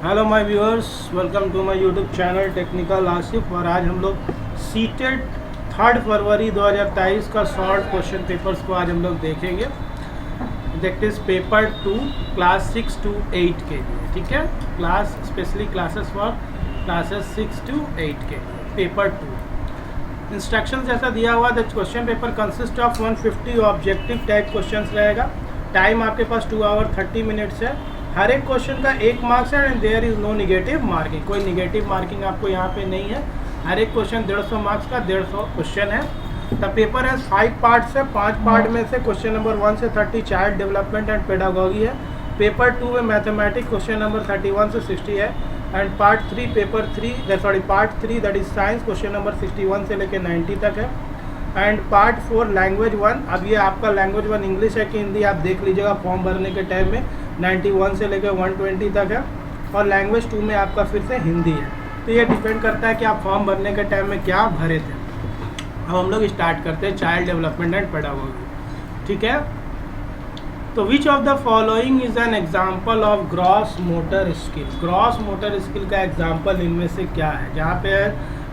Hello my viewers, welcome to my YouTube channel technical Asif. और आज हम लोग सीटेट 3 फरवरी 2023 का शॉर्ट क्वेश्चन पेपर्स को आज हम लोग देखेंगे। That is paper 2 class 6 to 8 के लिए, ठीक है। Class specially classes for classes 6 to 8 के लिए पेपर 2। इंस्ट्रक्शन जैसा दिया हुआ the question paper consist of 150 objective type questions रहेगा। टाइम आपके पास 2 आवर 30 मिनट्स है। हर एक क्वेश्चन का 1 मार्क्स है and there is no negative marking. कोई निगेटिव मार्किंग आपको यहाँ पे नहीं है। हर एक क्वेश्चन 150 मार्क्स का 150 क्वेश्चन है। द पेपर है 5 पार्ट्स है। 5 पार्ट में से क्वेश्चन नंबर 1 से 30 चाइल्ड डेवलपमेंट एंड पेडागोगी है। पेपर 2 में मैथमेटिक्स क्वेश्चन नंबर 31 से 60 है। And part 3 that is science question number 61 से लेकर 90 तक है। एंड पार्ट 4 लैंग्वेज 1, अब ये आपका लैंग्वेज 1 इंग्लिश है कि हिंदी आप देख लीजिएगा फॉर्म भरने के टाइम में। 91 से लेकर 120 तक है। और लैंग्वेज 2 में आपका फिर से हिंदी है। तो ये डिपेंड करता है कि आप फॉर्म भरने के टाइम में क्या भरे थे। अब हम लोग स्टार्ट करते हैं चाइल्ड डेवलपमेंट एंड पेडागोगी, ठीक है। तो विच of the following is an example of gross motor skill. Gross motor skill का एग्जाम्पल इनमें से क्या है। जहाँ पे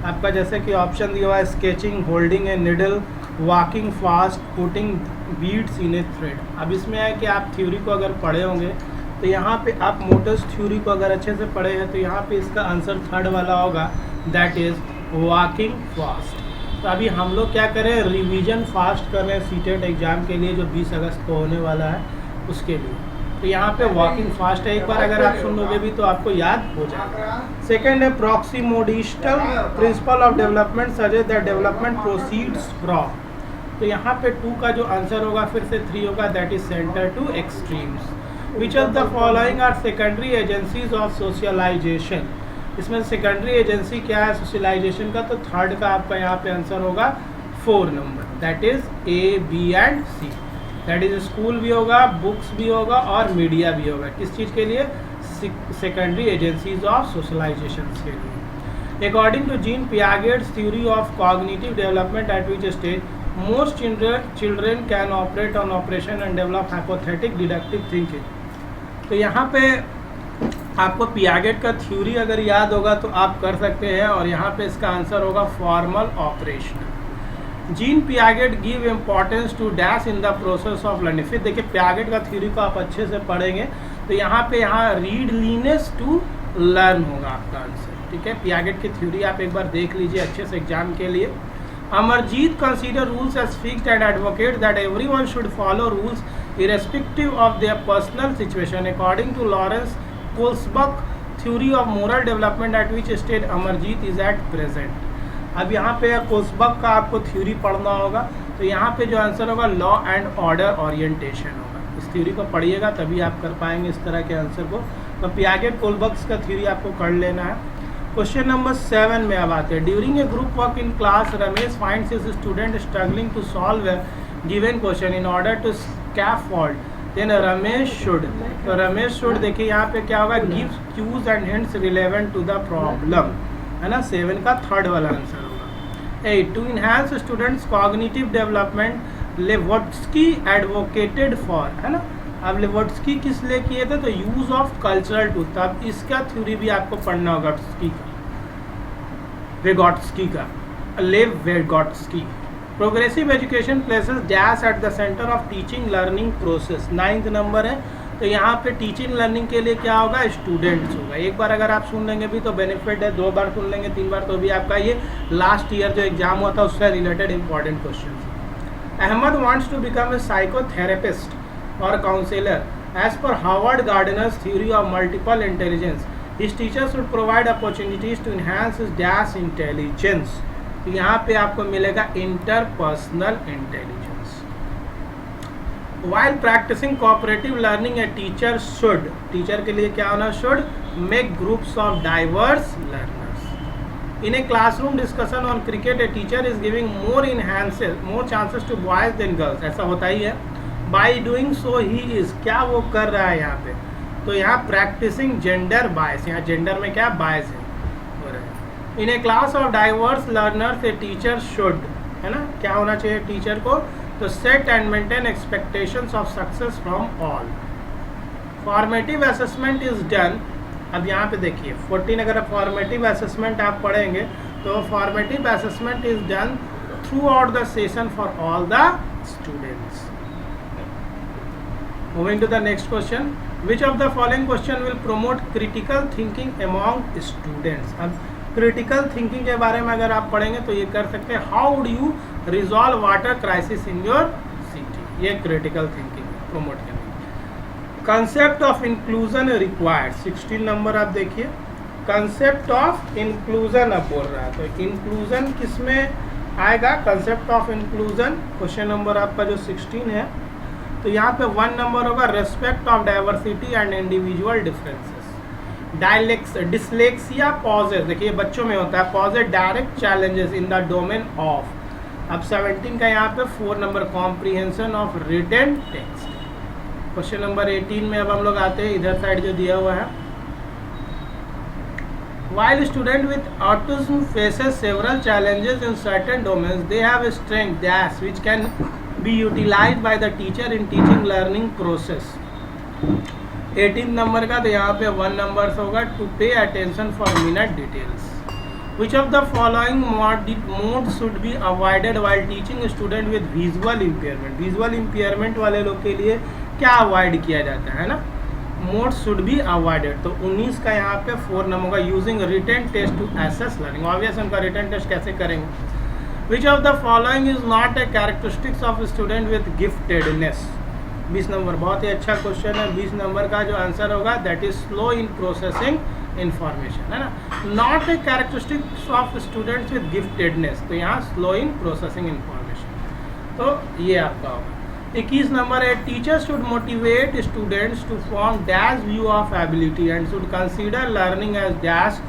आपका जैसे कि ऑप्शन दिया हुआ है स्केचिंग, होल्डिंग ए needle, walking fast, putting beads इन ए थ्रेड। अब इसमें है कि आप थ्योरी को अगर पढ़े होंगे तो यहाँ पे आप मोटर्स थ्योरी को अगर अच्छे से पढ़े हैं तो यहाँ पे इसका आंसर 3rd वाला होगा, दैट इज़ वॉकिंग फास्ट। तो अभी हम लोग क्या करें, रिवीजन फास्ट कर रहे हैं सीटेट एग्जाम के लिए जो 20 अगस्त को होने वाला है उसके लिए। तो यहाँ पे वॉकिंग फास्ट है, एक बार अगर आप सुन लोगे भी तो आपको याद हो जाएगा। सेकेंड है proximodistal principle of development suggest that development proceeds from. तो यहाँ पे 2 का जो आंसर होगा फिर से 3 होगा, that is centre to extremes. Which of the following are secondary agencies of socialisation. इसमें सेकेंडरी एजेंसी क्या है सोशलाइजेशन का, तो 3rd का आपका यहाँ पे आंसर होगा 4 number, that is A, B and C। That is school भी होगा, बुक्स भी होगा और मीडिया भी होगा। किस चीज़ के लिए, सेकेंडरी एजेंसीज ऑफ सोशलाइजेशन के लिए। According to Jean Piaget's theory of cognitive development at which stage most children can operate on operation and develop hypothetic deductive thinking. तो यहाँ पे आपको पियागेट का थ्योरी अगर याद होगा तो आप कर सकते हैं, और यहाँ पे इसका आंसर होगा formal operational. Jean Piaget give importance to dash in the process of learning. फिर देखिए पियागेट का थ्योरी को आप अच्छे से पढ़ेंगे तो यहाँ पे रीडलीनेस टू लर्न होगा आपका आंसर, ठीक है। पियागेट की थ्योरी आप एक बार देख लीजिए अच्छे से एग्जाम के लिए। Amarjeet consider rules as fixed and advocate that everyone should follow rules irrespective of their personal situation. According to Lawrence Kohlsbach theory of moral development at which stage Amarjeet is at present. अब यहाँ पे कोल्सबक का आपको theory पढ़ना होगा, तो यहाँ पे जो आंसर होगा लॉ एंड ऑर्डर ओरिएंटेशन होगा। इस थ्योरी को पढ़िएगा तभी आप कर पाएंगे इस तरह के आंसर को। तो पियागेट कोल्सबक का थ्योरी आपको कर लेना है। क्वेश्चन नंबर 7 में अब आते हैं। During a group work in class Ramesh finds his student struggling to solve a given question in order to scaffold then Ramesh should. तो रमेश शुड देखिए यहाँ पे क्या होगा, gives cues and hints relevant to the problem, है ना। 7 का 3rd वाला आंसर होगा। 8 to enhance students cognitive development Vygotsky advocated for, है ना। अब लेवोट्स्की किस लिए किए थे, तो यूज ऑफ कल्चरल टूथ। अब इसका थ्योरी भी आपको पढ़ना होगा वेगोट्स्की का, Lev Vygotsky. Progressive education places dash at the centre of teaching learning process. 9th number है, तो यहाँ पे टीचिंग लर्निंग के लिए क्या होगा, स्टूडेंट्स होगा। एक बार अगर आप सुन लेंगे भी तो बेनिफिट है, 2 बार सुन लेंगे 3 बार तो भी आपका ये लास्ट ईयर जो एग्जाम हुआ था उससे related important question. Ahmed wants to become a psychotherapist और counsellor as per Howard Gardner's theory of multiple intelligence. His teacher should provide opportunities to enhance his dash intelligence. तो यहाँ पे आपको मिलेगा interpersonal intelligence. While practising cooperative learning a teacher should, teacher के लिए क्या होना, should make groups of diverse learners. In a classroom discussion on cricket a teacher is giving more chances to boys than girls. ऐसा होता ही है। By doing so he is, क्या वो कर रहा है यहाँ पे, तो यहाँ प्रैक्टिसिंग जेंडर बायस, यहाँ जेंडर में क्या बायस है। In a class of diverse learners a teacher should, है ना, क्या होना चाहिए टीचर को, तो set and maintain expectations of success from all. Formative assessment is done अब यहाँ पे देखिए 14 अगर फॉर्मेटिव असेसमेंट आप पढ़ेंगे तो formative assessment is done throughout the session for all the students. Moving to the next question, which of the following question will promote critical thinking among students. अब critical thinking के बारे में अगर आप पढ़ेंगे तो ये कर सकते हैं, how would you resolve water crisis in your city. ये क्रिटिकल थिंकिंग प्रमोट करने. Concept of inclusion required 16 number आप देखिए. कंसेप्ट ऑफ इंक्लूजन अब बोल रहा है, तो इंक्लूजन किस में आएगा? Concept of inclusion question number आपका जो 16 है, तो यहाँ पे 1 नंबर होगा respect of diversity and individual differences. Dyslexia poses, देखिए बच्चों में होता है, poses direct challenges in the domain of. अब 17 का यहाँ पे 4 number comprehension of written text. Question number 18 में अब हम लोग आते हैं, इधर साइड जो दिया हुआ है, while student with autism faces several challenges in certain domains, they have a strength dash which can be utilized by the teacher in teaching learning process. 18 number का तो यहाँ पे 1 नंबर होगा to pay attention for minute details. Which of the following modes should be avoided while teaching a student with visual impairment? Visual impairment वाले लोग के लिए क्या अवॉइड किया जाता है ना? Mode should be avoided. तो 19 का यहाँ पे 4 नंबर का using written test to assess learning. Obvious उनका रिटन टेस्ट कैसे करेंगे? Which of the following is not a characteristics of student with giftedness. 20 number बहुत ही अच्छा क्वेश्चन है. 20 नंबर का जो आंसर होगा that is slow in processing information, है ना. Not a characteristics of students with giftedness, तो यहाँ स्लो इन प्रोसेसिंग इंफॉर्मेशन, तो ये आपका होगा. 21 नंबर है teacher should motivate students to form dash view of ability and should consider learning as dash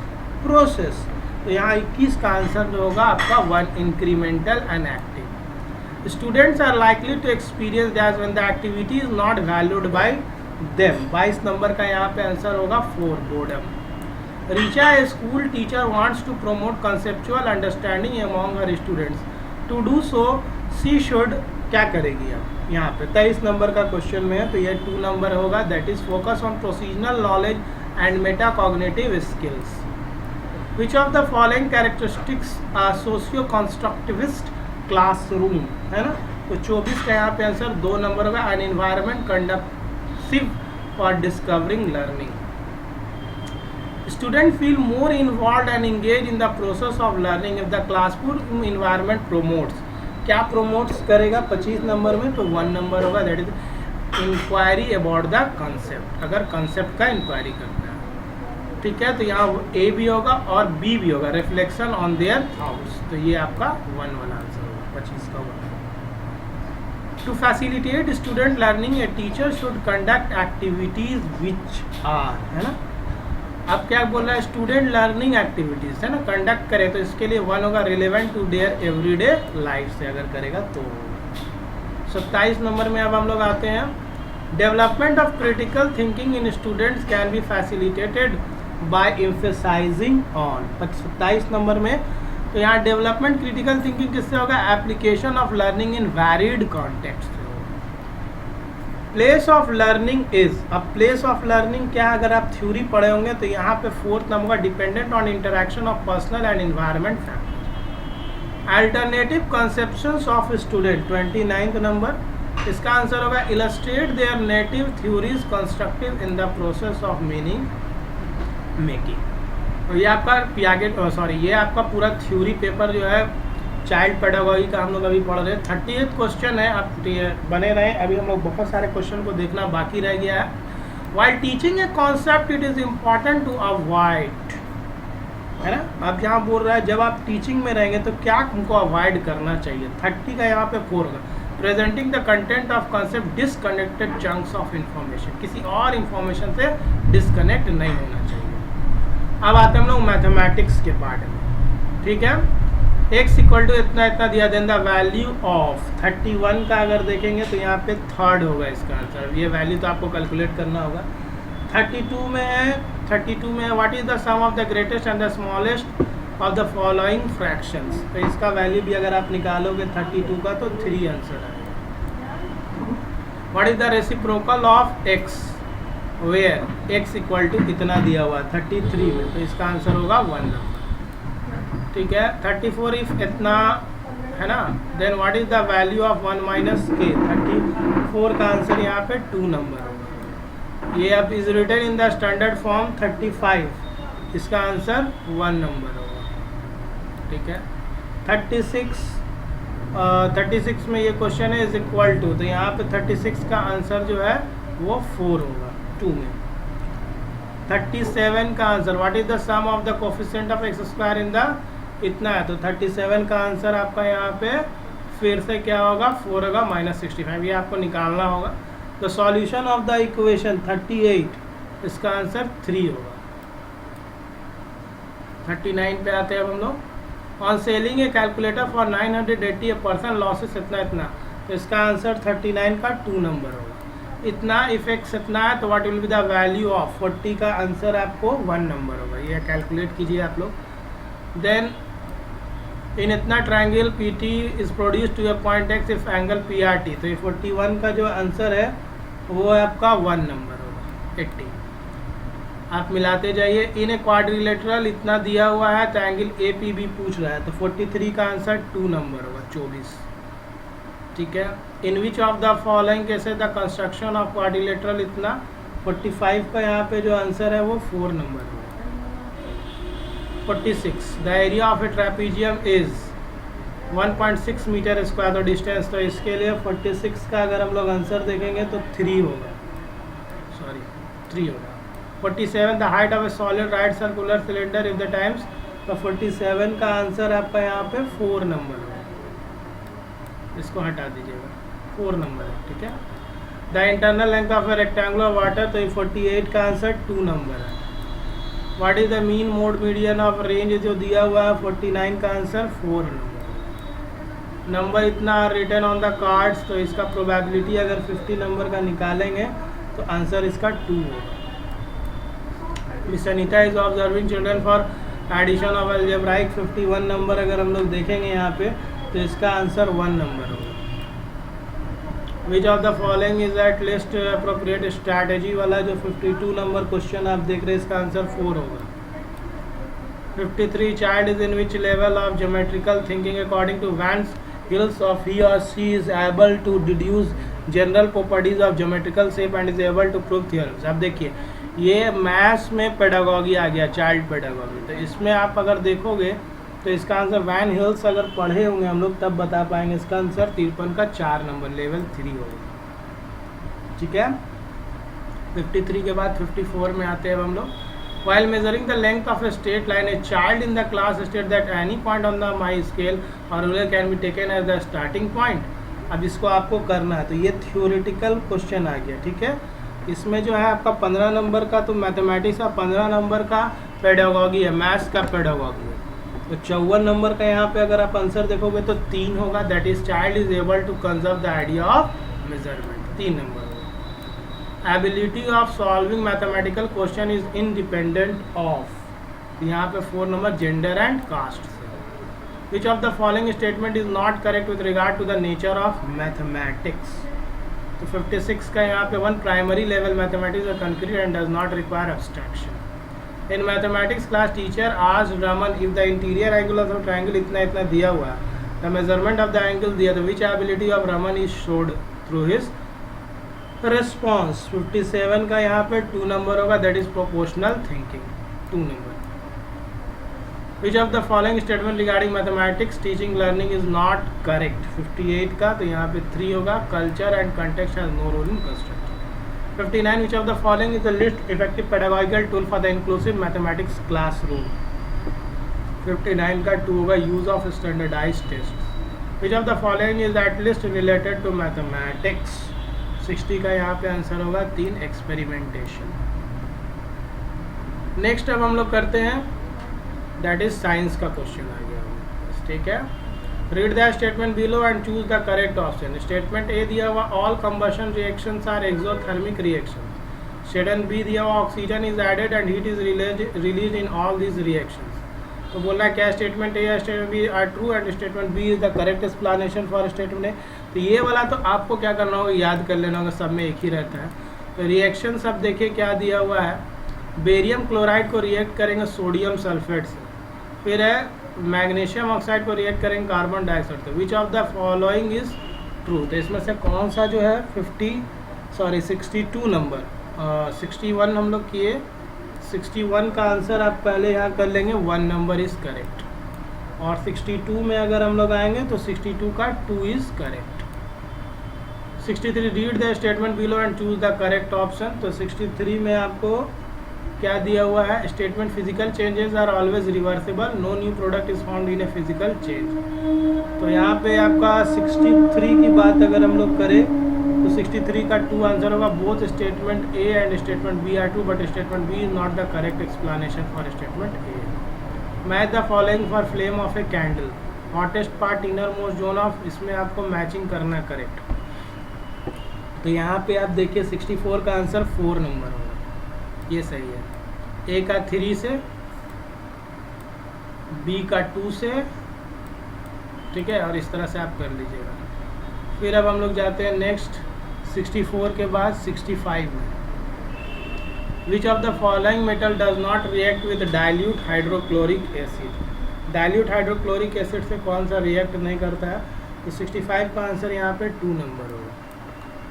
process. तो यहाँ 21 का आंसर जो होगा आपका 1 incremental and active. Students are likely to experience dash when the activity is not valued by them. 22 number का यहाँ पे answer होगा 4 boredom. Richa a school teacher wants to promote conceptual understanding among her students. To do so she should क्या करेगी आप यहाँ पे? 23 number का क्वेश्चन में है, तो ये 2 नंबर होगा that is focus on procedural knowledge and metacognitive skills. Which of the following characteristics are socio constructivist classroom, है ना. तो 24 का यहाँ पे आंसर 2 नंबर होगा an environment conductive for discovering learning. Student feel more involve and engage in the process of learning if the classroom environment promotes. क्या promotes करेगा 25 number में? तो 1 नंबर होगा that is inquiry about the concept. अगर concept का inquiry करता है, ठीक है, तो यहाँ ए भी होगा और बी भी होगा, रिफ्लेक्शन ऑन देयर थॉट्स. तो ये आपका 1 वाला आंसर होगा 25 का. 1 to facilitate student learning a teacher should conduct activities which are, है ना. अब क्या बोल रहा है? स्टूडेंट लर्निंग एक्टिविटीज, है ना, कंडक्ट करे, तो इसके लिए 1 होगा relevant to their everyday life से अगर करेगा तो. 27 नंबर में अब हम लोग आते हैं, development of critical thinking in students can be facilitated bye emphasizing on. 27 number में तो यहाँ डेवलपमेंट क्रिटिकल थिंकिंग किससे होगा? Application of learning in varied context. Place of learning is, अब प्लेस ऑफ लर्निंग क्या, अगर आप थ्योरी पढ़े होंगे तो यहाँ पे 4th number dependent on interaction of personal and environment factor. Alternative conceptions of student 29th number, इसका आंसर होगा illustrate there native theories constructive in the process of meaning making. तो ये आपका पियागेट ये आपका पूरा थ्योरी पेपर जो है चाइल्ड पेडागॉजी का हम लोग अभी पढ़ रहे हैं. 30th क्वेश्चन है, आप बने रहें, अभी हम लोग बहुत सारे क्वेश्चन को देखना बाकी रह गया है. While teaching a concept it is important to avoid, है ना. अब यहाँ बोल रहा है जब आप टीचिंग में रहेंगे तो क्या हमको अवॉइड करना चाहिए. 30 का यहाँ पे 4 होगा presenting the content of concept disconnected chunks of information, किसी और इंफॉर्मेशन से डिसकनेक्ट नहीं होना चाहिए. अब आते हैं हम लोग मैथमेटिक्स के पार्ट में, ठीक है. x इक्वल टू इतना इतना दिया, देन द वैल्यू ऑफ 31 का अगर देखेंगे तो यहाँ पे 3rd होगा इसका आंसर. ये वैल्यू तो आपको कैलकुलेट करना होगा. 32 में है what is the sum of the greatest and the smallest of the following fractions. तो इसका वैल्यू भी अगर आप निकालोगे 32 का तो 3 आंसर आएगा. What is the reciprocal of x, where x equal to इतना दिया हुआ 33 में, तो इसका आंसर होगा 1 नंबर। ठीक है, 34 इफ इतना है ना, then what is the value of 1 minus k, 34 का आंसर यहाँ पे 2 नंबर होगा। ये अब is written in the standard form 35, इसका आंसर 1 नंबर होगा। ठीक है, 36 में ये क्वेश्चन है इज इक्वल टू, तो यहाँ पे 36 का आंसर जो है वो 4 होगा 2 में। 37 का आंसर what is the sum of the coefficient of x square in the इतना है, तो 37 का आंसर आपका यहाँ पे फिर से क्या होगा 4 होगा -65, ये आपको निकालना होगा। The solution of the equation 38, इसका आंसर 3 होगा। 39 पे आते हैं अब हम लोग। On selling A calculator for 980 a person losses इतना, तो इसका आंसर 39 का 2 नंबर होगा। इतना इफेक्ट इतना है, तो what will be the value of 40 का आंसर आपको 1 नंबर होगा। ये कैलकुलेट कीजिए आप लोग। देन इन इतना triangle PT is produce to a point x if angle PRT, तो ये 41 का जो आंसर है वो आपका 1 नंबर होगा 80। आप मिलाते जाइए। इन ए क्वाड्रिलेटरल इतना दिया हुआ है, तो एंगल APB पूछ रहा है, तो 43 का आंसर 2 नंबर होगा 24। ठीक है, इन विच ऑफ द फॉलोइंग कैसे द कंस्ट्रक्शन ऑफ क्वाड्रिलेटरल इतना, 45 का यहाँ पे जो आंसर है वो 4 नंबर होगा। 46 the area of a trapezium is 1.6 metre square, तो डिस्टेंस, तो इसके लिए 46 का अगर हम लोग आंसर देखेंगे तो 3 होगा, 3 होगा। 47 the height of A solid right circular cylinder if the times, तो 47 का आंसर आपका यहाँ पे 4 नंबर होगा, इसको हटा दीजिएगा, 4 नंबर है। ठीक है, the internal length of A rectangular water, तो ये 48 का आंसर 2 नंबर है। What is the mean mode median of range जो दिया हुआ है 49 का आंसर 4 नंबर इतना रिटर्न ऑन द कार्ड्स, तो इसका प्रोबेबिलिटी अगर 50 नंबर का निकालेंगे तो आंसर इसका 2 होगा। Miss Anita is observing children for addition of algebraic 51 number अगर हम लोग देखेंगे यहाँ पे, तो इसका आंसर 1 नंबर होगा। विच of the following is at list appropriate strategy वाला जो 52 नंबर क्वेश्चन आप देख रहे हैं, इसका आंसर 4 होगा। 53 child is in which level of geometrical thinking according to Van Hiele's of he और she is able to deduce general properties of geometrical shape and is able to prove theorems. अब देखिए ये maths में pedagogy आ गया, child pedagogy, तो इसमें आप अगर देखोगे तो इसका आंसर वैन हिल्स अगर पढ़े होंगे हम लोग तब बता पाएंगे, इसका आंसर 53 का 4 नंबर लेवल 3 होगा। ठीक है, 53 के बाद 54 में आते हैं अब हम लोग। While measuring the length of a straight line, a child in the class stated that any point on the my scale or ruler can be taken as the starting point. अब इसको आपको करना है, तो ये थियोरेटिकल क्वेश्चन आ गया। ठीक है, इसमें जो है आपका 15 नंबर का तो मैथमेटिक्स का 15 नंबर का पेडागॉगी है, मैथ्स का पेडागॉगी है, तो 54 नंबर का यहाँ पे अगर आप आंसर देखोगे तो 3 होगा, that is child is able to conserve the idea of measurement, 3 number होगा। Ability of solving mathematical question is independent of, यहाँ पे 4 नंबर जेंडर एंड कास्ट से। Which of the following statement is not correct with regard to the nature of mathematics, तो 56 का यहाँ पे 1 primary level mathematics are concrete and does not require abstraction. In mathematics class teacher आज Raman if the interior angle of the triangle इतना दिया हुआ है, the measurement of the angle दिया, तो which ability of Raman is showed through his response. 57 का यहाँ पे 2 नंबर होगा, that is proportional thinking, 2 number. Which of the following statement regarding mathematics teaching learning is not correct, 58 का तो यहाँ पे 3 होगा, culture and context has no role in construction. 59 which of the following is the least effective pedagogical tool for the inclusive mathematics classroom, 59 का 2 होगा, use of standardised test. Which of the following is at least related to mathematics, 60 का यहाँ पे answer होगा 3 experimentation. Next अब हम लोग करते हैं दैट इज साइंस का क्वेश्चन आ गया, ठीक है। Read the statement below and choose the correct option. Statement A दिया हुआ all combustion reactions are exothermic reaction. Statement B दिया हुआ oxygen is added and heat is release in all this reactions. तो बोलना है क्या स्टेटमेंट ए या statement B are true and statement B is the correct explanation for statement A. तो ये वाला तो आपको क्या करना होगा, याद कर लेना होगा, सब में एक ही रहता है। तो रिएक्शन सब देखिए क्या दिया हुआ है, बेरियम क्लोराइड को रिएक्ट करेंगे सोडियम सल्फेट से, फिर है मैग्नीशियम ऑक्साइड को रिएक्ट करेंगे कार्बन डाइऑक्साइड से। Which of the following is true, तो इसमें से कौन सा जो है 62 नंबर 61 हम लोग किए, 61 का आंसर आप पहले यहाँ कर लेंगे, 1 नंबर इज़ करेक्ट। और 62 में अगर हम लोग आएंगे तो 62 का 2 is correct. 63 read the statement below and choose the correct option. तो 63 में आपको क्या दिया हुआ है, statement physical changes are always reversible, no new product is found in a physical change. तो यहाँ पे आपका 63 की बात अगर हम लोग करें तो 63 का 2 आंसर होगा। Both statement A and statement B are true, but statement B is not the correct explanation for statement A. Match the following for flame of a candle, hottest part innermost zone of, इसमें आपको matching करना है correct. तो यहाँ पे आप देखिए 64 का आंसर 4 नंबर होगा, ये सही है। ए का 3 से, बी का 2 से, ठीक है, और इस तरह से आप कर लीजिएगा। फिर अब हम लोग जाते हैं नेक्स्ट 64 के बाद 65 में। विच of the following metal does not react with dilute hydrochloric acid, dilute hydrochloric acid से कौन सा रिएक्ट नहीं करता है, तो 65 का आंसर यहाँ पे 2 नंबर होगा।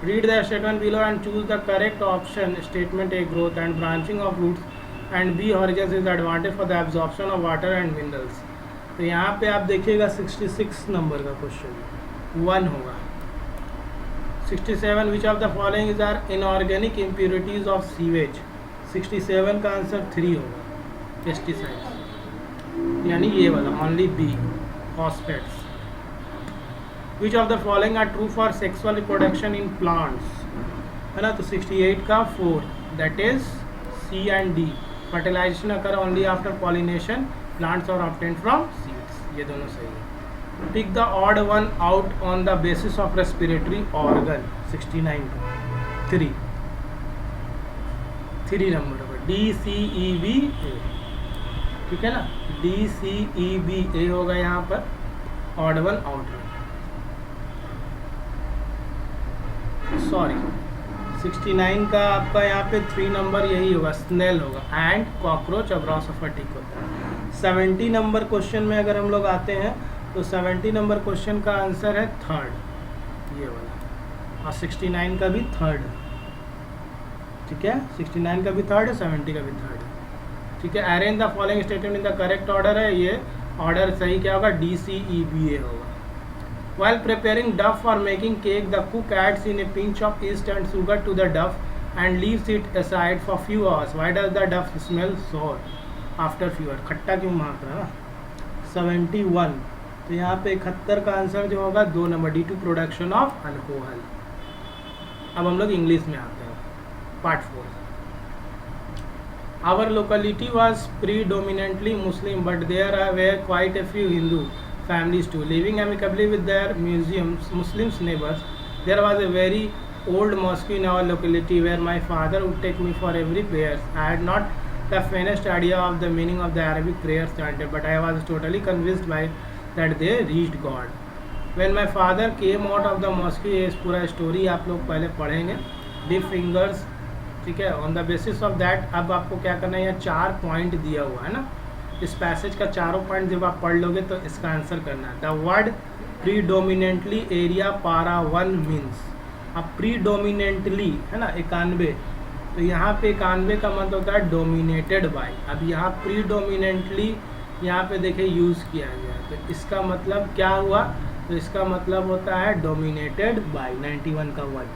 Read the statement below and choose the correct option. Statement A growth and branching of roots and B horizontal is advantage for the absorption of water and minerals. तो यहाँ पे आप देखिएगा 66 नंबर का question 1 होगा। 67 which of the following is are inorganic impurities of sewage, 67 का answer 3 होगा। Pesticides यानी ये वाला only B, phosphates. Which of the following are true for sexual reproduction in plants, है ना, तो 68 का 4, that is C and D. Fertilisation occur only after pollination, plants are obtained from seeds, ये दोनों सही है। Pick the odd one out on the basis of respiratory organ, 69 का 3 number होगा, डी सी ई बी ए, ठीक है ना, D C E B ए होगा यहाँ पर ऑड वन आउट में। सॉरी 69 का आपका यहाँ पे 3 नंबर यही होगा, स्नेल होगा एंड कॉकरोच अब्रासोफेटिक होता है। 70 नंबर क्वेश्चन में अगर हम लोग आते हैं तो 70 नंबर क्वेश्चन का आंसर है 3rd, ये वाला, और 69 का भी 3rd, ठीक है, 69 का भी 3rd है, 70 का भी 3rd है, ठीक है। Arrange the following statement in the correct order है, ये ऑर्डर सही क्या होगा, डी सी ई बी ए होगा। While preparing duff for making cake, the cook adds in a pinch of yeast and sugar to the duff and leaves it aside for few hours. Why does the duff smell sour after few hours? खट्टा क्यों महक रहा है ना। 71, तो यहाँ पे 71 का answer जो होगा 2 number, D to production of alcohol. अब हम लोग इंग्लिश में आते हैं, part 4। Our locality was predominantly Muslim, but there were quite a few Hindu families too, living amicably with their Muslims neighbors. There was a very old mosque in our locality where my father would take me for every prayer. I had not the faintest idea of the meaning of the Arabic prayers chanted, but I was totally convinced by that they reached God. When my father came out of the mosque, ये पूरा story आप लोग पहले पढ़ेंगे, dip fingers, ठीक है। On the basis of that अब आपको क्या करना है, 4 पॉइंट दिया हुआ है ना, इस पैसेज का 4 पॉइंट जब आप पढ़ लोगे तो इसका आंसर करना है। द वर्ड प्रीडोमिनेंटली एरिया पारा 1 मीन्स, अब प्रीडोमिनेंटली है ना 91, तो यहाँ पे 91 का मतलब होता है डोमिनेटेड बाय। अब यहाँ प्रीडोमिनेंटली यहाँ पे देखिए यूज़ किया गया, तो इसका मतलब क्या हुआ, तो इसका मतलब होता है डोमिनेटेड बाय, 91 का 1।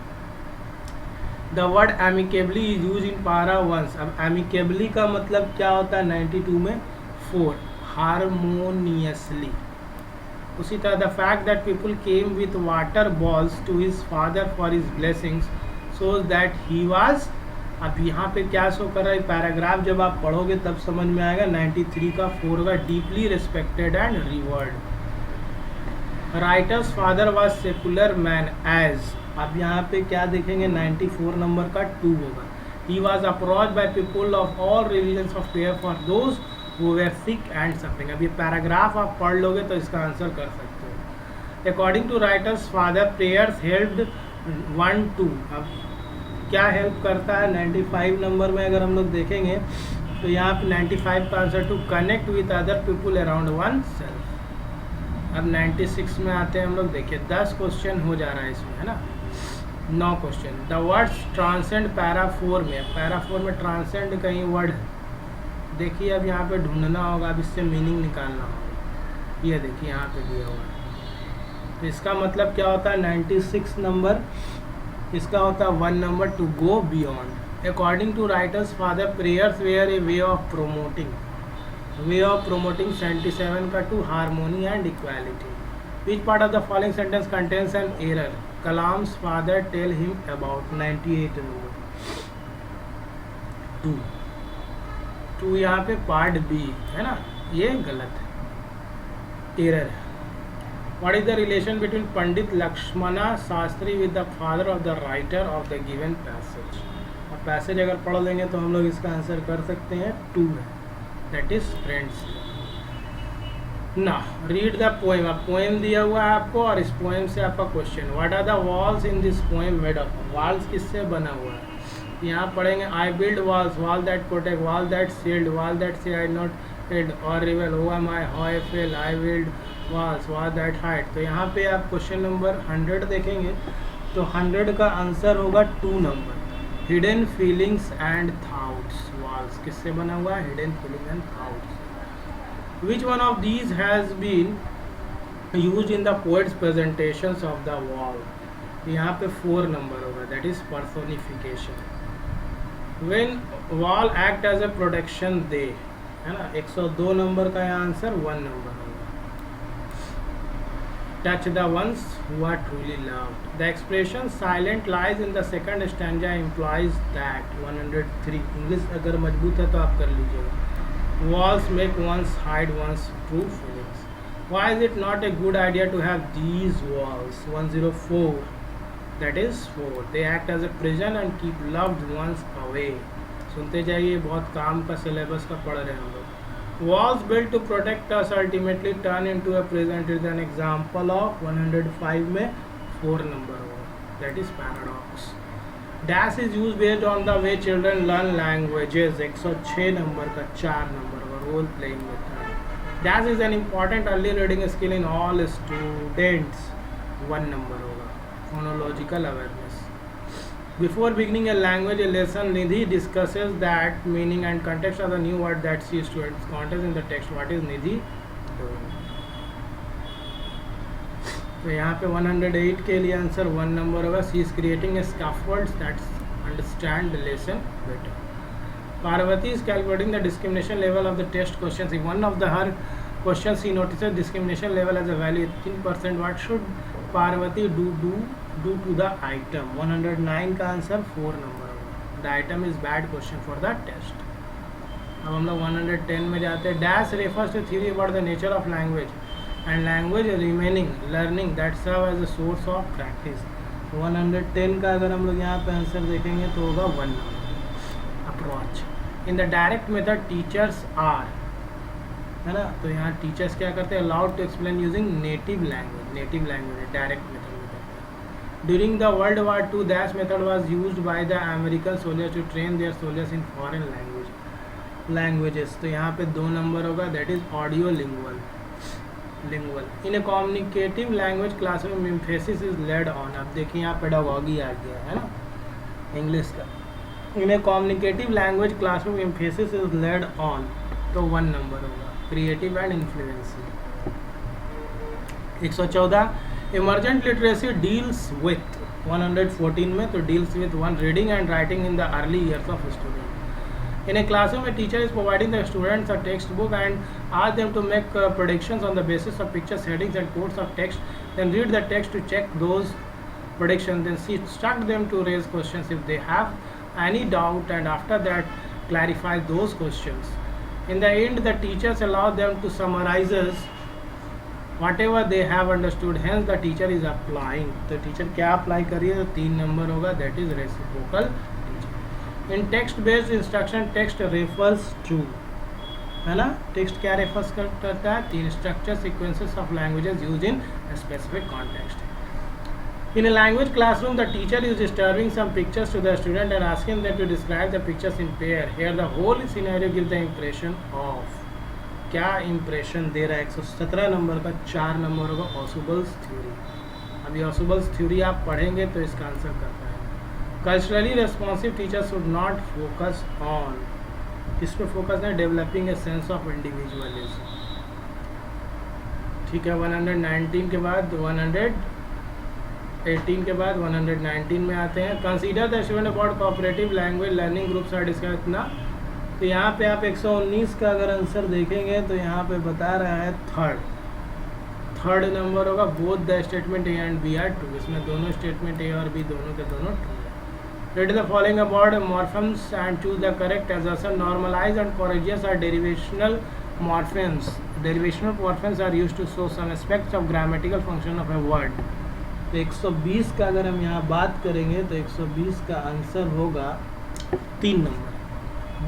The word amicably is use in पारा 1। अब एमिकेबली का मतलब क्या होता है 92 में 4, हारमोनियसली। उसी तरह the fact that people came with water balls to his father for his blessings shows that he was. अब यहाँ पे क्या शो कर रहा है, पैराग्राफ जब आप पढ़ोगे तब समझ में आएगा। 93 का 4 होगा, deeply respected and revered. Writer's father was secular man as, अब यहाँ पे क्या देखेंगे 94 नंबर का 2 होगा। He was approach by people of all religions of prayer for those who were sick and suffering. अब ये पैराग्राफ आप पढ़ लोगे तो इसका आंसर कर सकते हो। According to writer's father prayers helped 1 2, अब क्या हेल्प करता है 95 नंबर में अगर हम लोग देखेंगे तो यहाँ पे 95 का answer to connect with other people around oneself. अब 96 में आते हैं हम लोग, देखिए 10 क्वेश्चन हो जा रहा है इसमें, है ना, 9 question. The words transcend para 4 में, पैरा 4 में ट्रांसेंड कहीं वर्ड है, देखिए अब यहाँ पे ढूंढना होगा, अब इससे मीनिंग निकालना होगा। ये देखिए यहाँ पे दिया हुआ है, तो इसका मतलब क्या होता है 96 नंबर, इसका होता है 1 number to go beyond. According to writer's father prayers where a way of promoting, 77 का two harmony and equality. Which part of the following sentence contains an error, Kalam's father tell him about, 98 number. Two यहाँ पे part B है ना, ये गलत है, error है। What is the relation between Pandit Lakshmana Shastri with the father of the writer of the given passage? अब passage अगर पढ़ लेंगे तो हम लोग इसका आंसर कर सकते हैं, 2 है, दैट इज फ्रेंड्स। ना रीड द पोएम, अब पोएम दिया हुआ है आपको और इस पोएम से आपका question, what are the walls in this poem made of, walls किससे बना हुआ है, यहाँ पढ़ेंगे I build walls, wall that protect, wall that shield, wall that see I not head और reveal, who am I, how I fail, I build walls, wall that height. तो यहाँ पे आप क्वेश्चन नंबर 100 देखेंगे तो 100 का आंसर होगा 2 number, hidden feelings and thoughts, walls किससे बना हुआ है, hidden feeling and thoughts. Which one of these has been use in the poet's presentations of the wall, यहाँ पे 4 नंबर होगा, that is personification. When wall act as a protection they, है ना, 102 number का यहाँ आंसर 1 नंबर होगा। Touch the ones who are truly loved, the expression silent lies in the second stanza implies that, 103। English अगर मजबूत है तो आप कर लीजिएगा। Walls make ones hide ones true feelings, why is it not a good idea to have these walls, 104, that is 4, they act as a prison and keep loved ones away. सुनते जाइए, बहुत काम का सिलेबस का पढ़ रहे हैं हम लोग। Walls built to protect us ultimately turn into a present is an example of, 105 में 4 नंबर होगा, that is paradox. Dash is use based on the way children learn languages, 106 number का 4 नंबर होगा, role playing method. Dash is an important early reading skill in all students, 1 number होगा, phonological awareness. Before beginning a language lesson, Nidhi discusses that meaning and context of the new word that she students. Context in the text. What is Nidhi doing? तो यहाँ पे 108 के लिए answer 1 number होगा। She is creating a scaffold that understand the lesson better. Parvati is calculating the discrimination level of the test questions. If one of the her questions she notices discrimination level as a value 18%, what should Parvati do to the item? 109 का answer 4 number होगा। The item is bad question for the test. अब हम लोग 110 में जाते हैं। Dash refers to theory about the nature of language and language remaining learning that serve as a source of practice. 110 का अगर हम लोग यहाँ पे आंसर देखेंगे तो होगा 1 number. Approach. In the direct method teachers are, है ना, तो यहाँ टीचर्स क्या करते हैं, allowed to explain using native language direct method में करते हैं। During the World War II, dash method was used by the American soldiers to train their soldiers in foreign languages. तो यहाँ पे 2 नंबर होगा, that is audio lingual. In a communicative language classroom emphasis is laid on, अब देखिए यहाँ pedagogy आ गया है ना इंग्लिश का। In a communicative language classroom emphasis is laid on, तो 1 नंबर होगा, creative and influential। 114 emergent literacy deals with, 114 में तो deals with 1 reading and writing in the early years of student. In a classroom a teacher is providing the students a textbook and ask them to make predictions on the basis of pictures, headings and codes of text, then read the text to check those predictions, then she instruct them to raise questions if they have any doubt and after that clarify those questions. In the end the teachers allow them to summarize whatever they have understood, hence the teacher is applying, तो teacher क्या apply करिए तो 3 number होगा, that is reciprocal teaching. In text based instruction text refers to, है ना, text क्या refers करता है, 3 structure sequences of languages use in specific context. In a language classroom, the teacher is disturbing some pictures to the student and asking them to describe the pictures in pair. Here, the whole scenario gives the impression of. क्या impression दे रहा है? 117 number का 4 number होगा Ausubel's theory. अभी Ausubel's theory आप पढ़ेंगे तो इसका आंसर कर पाएंगे. Culturally responsive teacher should not focus on. किस पे फोकस है? Developing a sense of individualism. ठीक है. 119 के बाद 118 के बाद 119 में आते हैं. Consider the student about cooperative language learning groups are discuss. इतना तो यहाँ पे आप 119 का अगर आंसर देखेंगे तो यहाँ पे बता रहा है थर्ड नंबर होगा. Both the statement A and B are true. इसमें दोनों स्टेटमेंट ए और बी दोनों के दोनों ट्रू है. Read the following about morphemes and choose the correct assertion. Normalise and courageous are derivational morphemes. Derivational morphemes are used to show some aspects of grammatical function of a word. तो 120 का अगर हम यहाँ बात करेंगे तो 120 का आंसर होगा 3 number.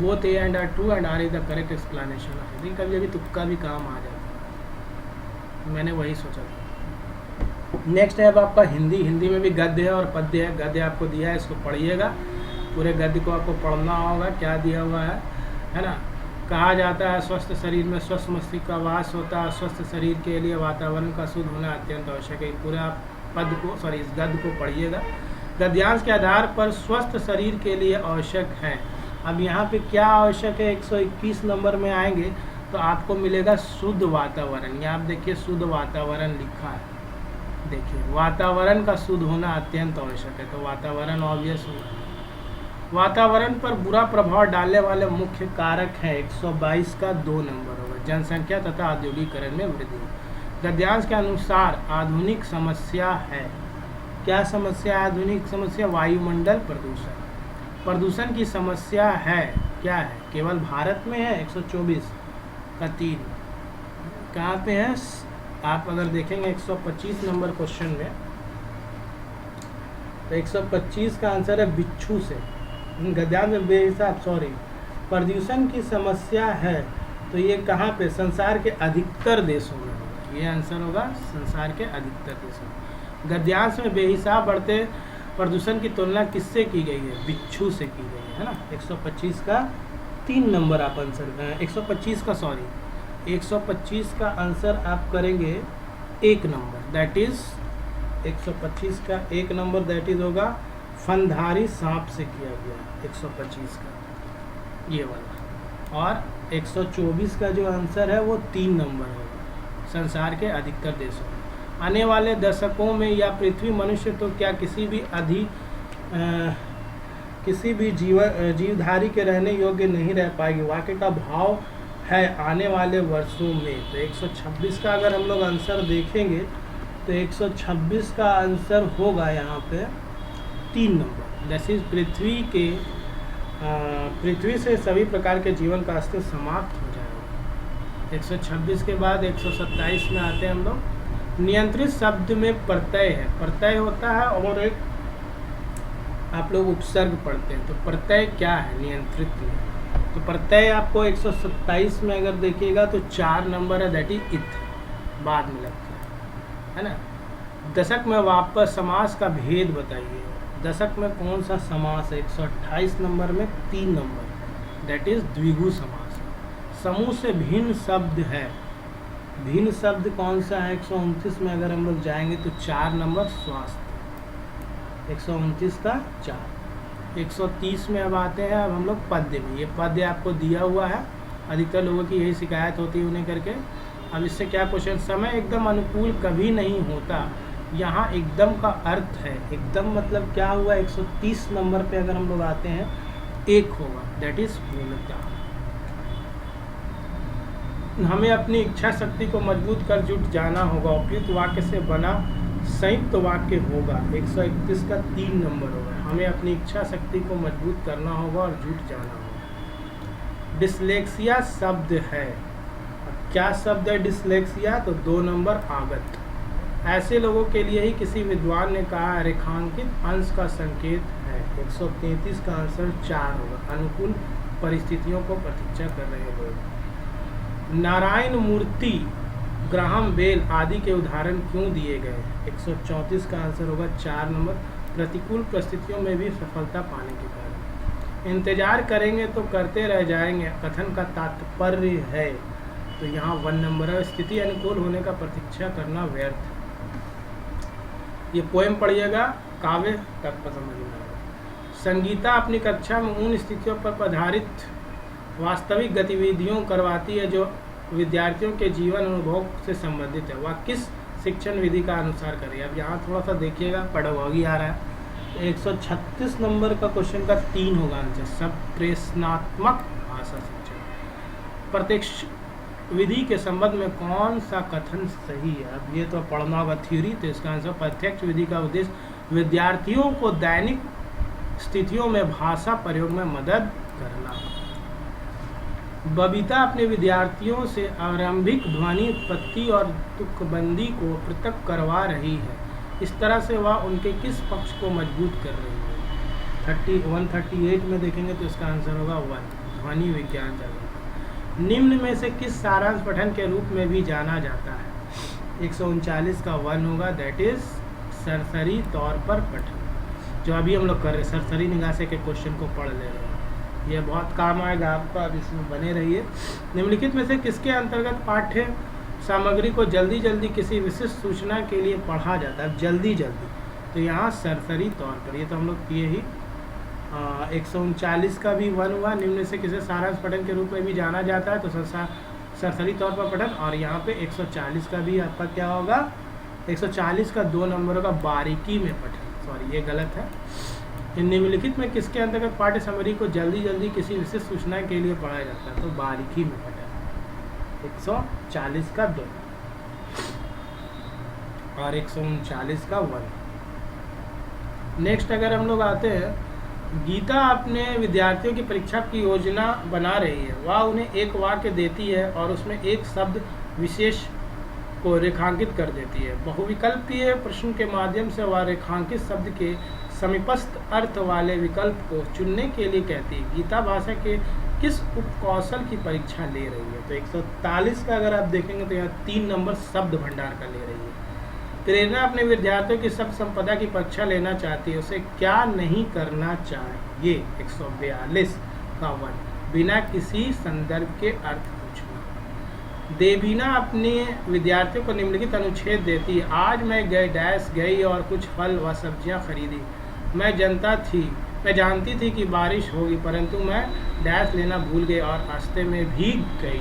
Both A and R true and R is the correct explanation of. लेकिन कभी कभी तुक्का भी काम आ जाता है, मैंने वही सोचा था. नेक्स्ट है अब आपका हिंदी. हिंदी में भी गद्य है और पद्य है. गद्य आपको दिया है, इसको पढ़िएगा. पूरे गद्य को आपको पढ़ना होगा. क्या दिया हुआ है ना. कहा जाता है स्वस्थ शरीर में स्वस्थ मस्तिष्क का वास होता है. स्वस्थ शरीर के लिए वातावरण का शुद्ध होना अत्यंत आवश्यक है. पूरे आप पद को इस गद्य को पढ़िएगा. गद्यांश के आधार पर स्वस्थ शरीर के लिए आवश्यक है. अब यहाँ पे क्या आवश्यक है? 121 नंबर में आएंगे तो आपको मिलेगा शुद्ध वातावरण. यहाँ आप देखिए शुद्ध वातावरण लिखा है. देखिए वातावरण का शुद्ध होना अत्यंत आवश्यक है. तो वातावरण ऑब्वियस होगा. वातावरण पर बुरा प्रभाव डालने वाले मुख्य कारक हैं. 122 का 2 नंबर होगा. जनसंख्या तथा औद्योगिकरण में वृद्धि. गद्यांश के अनुसार आधुनिक समस्या है. क्या समस्या? आधुनिक समस्या वायुमंडल प्रदूषण. प्रदूषण की समस्या है. क्या है? केवल भारत में है. 124 का 3 कहाँ पे है? आप अगर देखेंगे 125 नंबर क्वेश्चन में तो 125 का आंसर है बिच्छू से. गद्यांश में बेहिसाब प्रदूषण की समस्या है. तो ये कहाँ पे? संसार के अधिकतर देशों में होगा. ये आंसर होगा संसार के अधिकतर देशों में. गद्यांश में बेहिसाब बढ़ते प्रदूषण की तुलना किससे की गई है? बिच्छू से की गई है ना. 125 का 3 नंबर आप आंसर 125 का आंसर आप करेंगे 1 नंबर. दैट इज 125 का 1 नंबर दैट इज होगा फनधारी सांप से किया गया. 125 का ये वाला. और 124 का जो आंसर है वो 3 नंबर होगा. संसार के अधिकतर देशों में. आने वाले दशकों में या पृथ्वी मनुष्य तो क्या किसी भी जीवधारी के रहने योग्य नहीं रह पाएगी. वाक्य का भाव है आने वाले वर्षों में. तो 126 का अगर हम लोग आंसर देखेंगे तो 126 का आंसर होगा यहाँ पे 3 नंबर. जैसे पृथ्वी से सभी प्रकार के जीवन का अस्तित्व समाप्त हो जाएगा. 126 के बाद 127 में आते हैं हम लोग. नियंत्रित शब्द में प्रत्यय है. प्रत्यय होता है और एक आप लोग उपसर्ग पढ़ते हैं. तो प्रत्यय क्या है नियंत्रित में? तो प्रत्यय आपको 127 में अगर देखिएगा तो 4 नंबर है. दैट इज इत. बाद में लगता है ना. दशक में वापस समास का भेद बताइए. दशक में कौन सा समास है? 128 नंबर में 3 नंबर. दैट इज द्विगु समास. समूह से भिन्न शब्द है. भिन्न शब्द कौन सा है? 129 में अगर हम लोग जाएंगे तो 4 नंबर स्वास्थ्य. 129 का 4. 130 में अब आते हैं अब हम लोग पद्य में. ये पद्य आपको दिया हुआ है. अधिकतर लोगों की यही शिकायत होती है उन्हें करके. अब इससे क्या क्वेश्चन? समय एकदम अनुकूल कभी नहीं होता. यहाँ एकदम का अर्थ है. एकदम मतलब क्या हुआ? 130 नंबर पे अगर हम लोग आते हैं 1 होगा. दैट इज पूर्णता. हमें अपनी इच्छा शक्ति को मजबूत कर जुट जाना होगा. उपयुक्त वाक्य से बना संयुक्त वाक्य होगा. 131 का 3 नंबर होगा. हमें अपनी इच्छा शक्ति को मजबूत करना होगा और जुट जाना होगा. डिसलेक्सिया शब्द है. क्या शब्द है डिसलेक्सिया? तो 2 नंबर आगत. ऐसे लोगों के लिए ही किसी विद्वान ने कहा रेखांकित अंश का संकेत है. 133 का आंसर 4 होगा. अनुकूल परिस्थितियों को प्रतीक्षा कर रहे लोग. नारायण मूर्ति ग्राहम बेल आदि के उदाहरण क्यों दिए गए? 134 का आंसर होगा 4 नंबर, प्रतिकूल परिस्थितियों में भी सफलता पाने के कारण। इंतजार करेंगे तो करते रह जाएंगे कथन का तात्पर्य है, तो यहाँ 1 नंबर है। स्थिति अनुकूल होने का प्रतीक्षा करना व्यर्थ। ये पोएम पढ़िएगा, काव्य तत्व समझ में आएगा। संगीता अपनी कक्षा में उन स्थितियों पर आधारित वास्तविक गतिविधियों करवाती है जो विद्यार्थियों के जीवन अनुभव से संबंधित है। वह किस शिक्षण विधि का अनुसार करें? अब यहाँ थोड़ा सा देखिएगा, पेडागॉजी आ रहा है। 136 नंबर का क्वेश्चन का 3 होगा आंसर, संप्रेषणात्मक भाषा शिक्षण। प्रत्यक्ष विधि के संबंध में कौन सा कथन सही है? अब ये तो पढ़ना होगा थ्योरी, तो इसका आंसर प्रत्यक्ष विधि का उद्देश्य विद्यार्थियों को दैनिक स्थितियों में भाषा प्रयोग में मदद करना। बबीता अपने विद्यार्थियों से आरंभिक ध्वनि उत्पत्ति और तुकबंदी को पृथक करवा रही है। इस तरह से वह उनके किस पक्ष को मजबूत कर रही है? 138 में देखेंगे तो इसका आंसर होगा 1, ध्वनि विज्ञान जागरूकता। निम्न में से किस सारांश पठन के रूप में भी जाना जाता है? 139 का 1 होगा, दैट इज सरसरी तौर पर पठन, जो अभी हम लोग कर रहे हैं। सरसरी निगाह से के क्वेश्चन को पढ़ ले रहे हैं, यह बहुत काम आएगा आपका, अब इसमें बने रहिए। निम्नलिखित में से किसके अंतर्गत पाठ्य सामग्री को जल्दी जल्दी किसी विशिष्ट सूचना के लिए पढ़ा जाता है? जल्दी जल्दी, तो यहाँ सरसरी तौर पर, ये तो हम लोग किए ही। 139 का भी 1 हुआ। निम्न से किसे सारांश पठन के रूप में भी जाना जाता है? तो सरसरी तौर पर पठन। और यहाँ पे 140 का भी आपका क्या होगा? 140 का 2 नंबर होगा, बारीकी में पठन। सॉरी, ये गलत है। निम्नलिखित में किसके अंतर्गत पाठ्य सामग्री को जल्दी जल्दी किसी विशिष्ट सूचना के लिए पढ़ाया जाता है? तो बारीकी में पठन। 140 का 2 और 139 का 1। नेक्स्ट अगर हम लोग आते हैं, गीता अपने विद्यार्थियों की परीक्षा की योजना बना रही है। वह उन्हें एक वाक्य देती है और उसमें एक शब्द विशेष को रेखांकित कर देती है। बहुविकल्पीय प्रश्न के माध्यम से वह रेखांकित शब्द के समीपस्थ अर्थ वाले विकल्प को चुनने के लिए कहती है। गीता भाषा के किस उपकौशल की परीक्षा ले रही है? तो 141 का अगर आप देखेंगे तो यहाँ 3 नंबर शब्द भंडार का ले रही है। प्रेरणा अपने विद्यार्थियों की शब्द संपदा की परीक्षा लेना चाहती है, उसे क्या नहीं करना चाहिए? 142 का 1, बिना किसी संदर्भ के अर्थ पूछना। देवीना अपने विद्यार्थियों को निम्नलिखित अनुच्छेद देती है। आज मैं गई और कुछ फल व सब्जियां खरीदी। मैं जानती थी कि बारिश होगी, परंतु मैं डैश लेना भूल गई और रास्ते में भीग गई।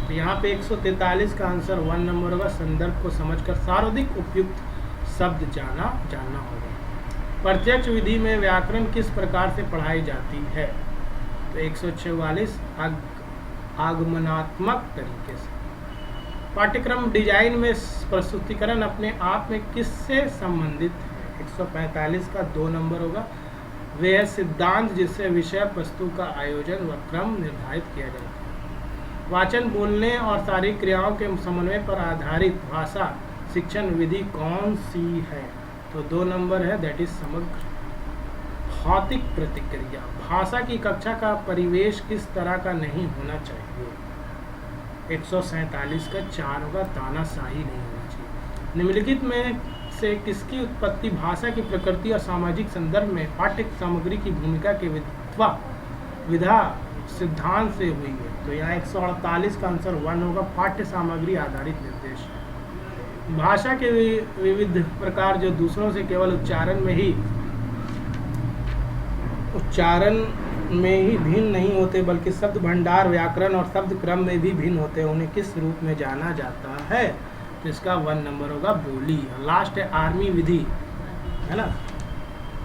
तो यहाँ पे 143 का आंसर 1 नंबर होगा। संदर्भ को समझकर सर्वाधिक उपयुक्त शब्द जानना होगा। प्रत्यक्ष विधि में व्याकरण किस प्रकार से पढ़ाई जाती है? तो 144 आगमनात्मक तरीके से। पाठ्यक्रम डिजाइन में प्रस्तुतिकरण अपने आप में किससे संबंधित है? 145 का 2 नंबर होगा। वह सिद्धांत जिससे विषय वस्तु का आयोजन व क्रम निर्धारित किया जाता है। वाचन, बोलने और शारीरिक क्रियाओं के समन्वय पर आधारित भाषा शिक्षण विधि कौन सी है? तो 2 नंबर है, दैट इज समग्र भौतिक प्रतिक्रिया। भाषा की कक्षा का परिवेश किस तरह का नहीं होना चाहिए? 147 का 4 होगा, तानाशाही नहीं होना चाहिए। निम्नलिखित में से किसकी उत्पत्ति भाषा की प्रकृति और सामाजिक संदर्भ में पाठ्य सामग्री की भूमिका के विधा सिद्धांत से हुई है? तो यहाँ 148 का आंसर 1 होगा, पाठ्य सामग्री आधारित निर्देश। भाषा के विविध प्रकार जो दूसरों से केवल उच्चारण में ही भिन्न नहीं होते, बल्कि शब्द भंडार, व्याकरण और शब्द क्रम में भी भिन्न होते हैं, उन्हें किस रूप में जाना जाता है? तो इसका 1 नंबर होगा, बोली। लास्ट है आर्मी विधि, है ना।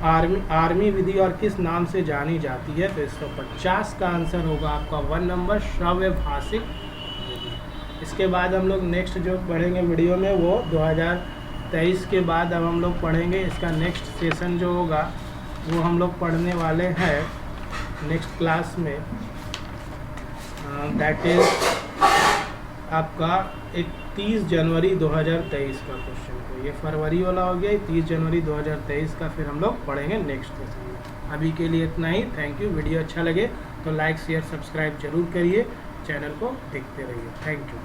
आर्मी विधि और किस नाम से जानी जाती है? तो 150 का आंसर होगा आपका 1 नंबर, श्रव्य भाषिक विधि। इसके बाद हम लोग नेक्स्ट जो पढ़ेंगे वीडियो में वो 2023 के बाद अब हम लोग पढ़ेंगे। इसका नेक्स्ट सेशन जो होगा वो हम लोग पढ़ने वाले हैं नेक्स्ट क्लास में, दैट इज आपका 31 जनवरी 2023 का क्वेश्चन को। ये फरवरी वाला हो गया, 30 जनवरी 2023 का फिर हम लोग पढ़ेंगे नेक्स्ट सेशन में। अभी के लिए इतना ही, थैंक यू। वीडियो अच्छा लगे तो लाइक शेयर सब्सक्राइब जरूर करिए, चैनल को देखते रहिए। Thank you.